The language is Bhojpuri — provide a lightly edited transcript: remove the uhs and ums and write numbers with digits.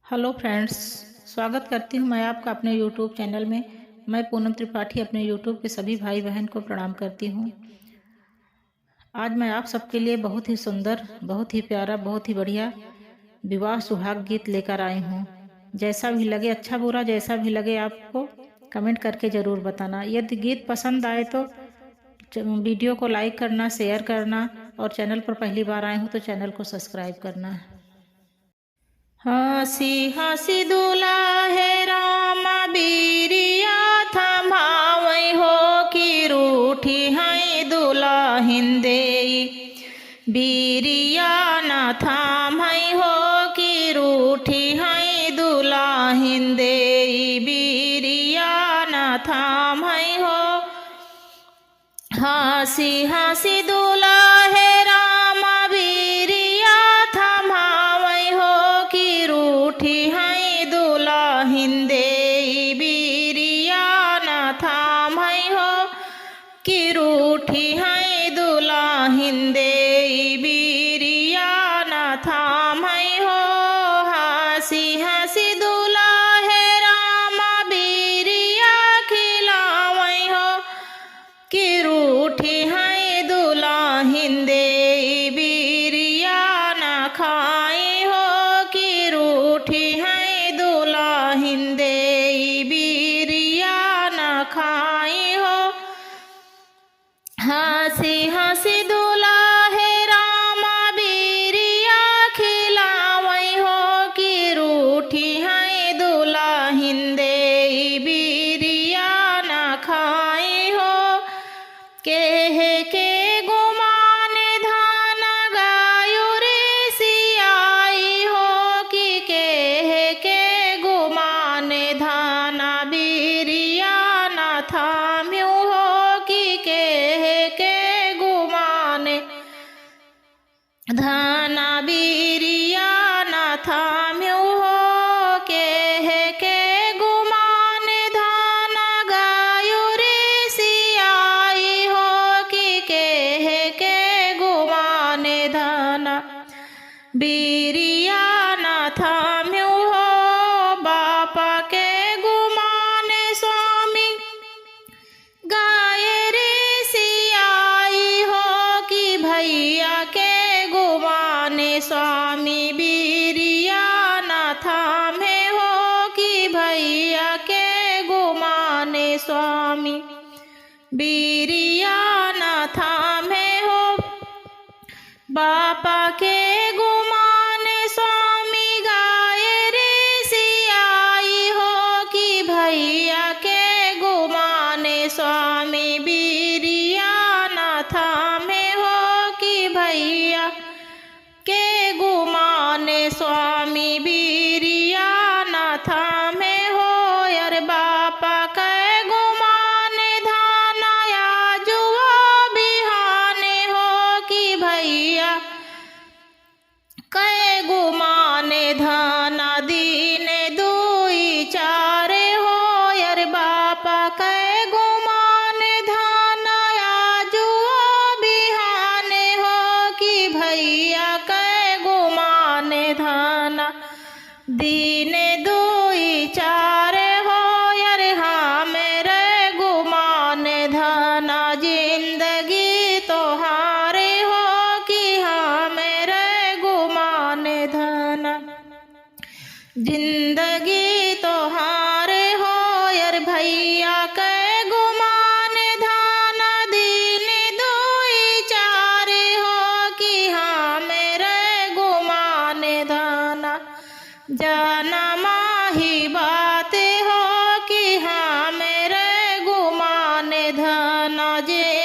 हेलो फ्रेंड्स, स्वागत करती हूँ मैं आपका अपने यूट्यूब चैनल में। मैं पूनम त्रिपाठी अपने यूट्यूब के सभी भाई बहन को प्रणाम करती हूँ। आज मैं आप सबके लिए बहुत ही सुंदर, बहुत ही प्यारा, बहुत ही बढ़िया विवाह सुहाग गीत लेकर आई हूँ। जैसा भी लगे, अच्छा बुरा जैसा भी लगे, आपको कमेंट करके ज़रूर बताना। यदि गीत पसंद आए तो वीडियो को लाइक करना, शेयर करना और चैनल पर पहली बार आए हो तो चैनल को सब्सक्राइब करना। हंसी हंसी दुलाहे रामा बीरिया थमावई हो कि रूठी है दुलाहिन देई। बीरिया न थाम हो कि रूठी है दुलाहिन देई। बीरिया न थाम हो। हंसी हंसी दुलाहे रामा बीरिया थमावई हो कि रूठी है दुलाहिन देई। बीरिया न थाम हो कि रूठी है दुलाहिन देई। बीरिया न थाम हो। हंसी हंसी दुलाहे रामा बीरिया खिलावई हो कि रूठी है दुलाहिन देई। बीरिया न खाई हो कि रूठी है दुलाहिन देई। बीरिया न खाई हो। हंसी हंसी दुलाहे रामा बीरिया खिलावई हो कि रूठी है दुलाहिन देई। बीरिया न खाई हो। के गुमान धान गायो रे सियाई हो कि के गुमान धान बीरिया न थाम्यू हो कि के गुमान धान बीरिया न थाम्यू हो। के गुमान धान गायो रे सियाई हो कि के गुमान धान बीरिया न थाम्यू हो। बापा के गुमान स्वामी गाये रे सियाई हो कि भैया के गुमान स्वामी बीरिया न थामे हो कि भैया के गुमान स्वामी बीरिया न थामे हो। बापा के गुमान स्वामी गाये रे सियाई हो कि भैया के गुमान स्वामी बीरिया न थामे हो कि भैया के गुमान स्वामी बीरिया न थामे हो। यार बापा के गुमान धाना जुआ बिहाने हो कि भैया के गुमान धाना दीन दुई चार हो। यार बापा के गुमान धाना जुआ बिहाने हो कि भैया के गुमान धाना दीन दुई चार हो। यार हाँ मेरे गुमान धाना जिंदगी तोहारे हो कि हाँ मेरे गुमान धाना जिंदगी तोहारे हो। यार भैया के गुमान धाना दीन दुई चार हो कि हाँ मेरे गुमान धाना जाना माही बात हो कि हाँ मेरे गुमान धाना जे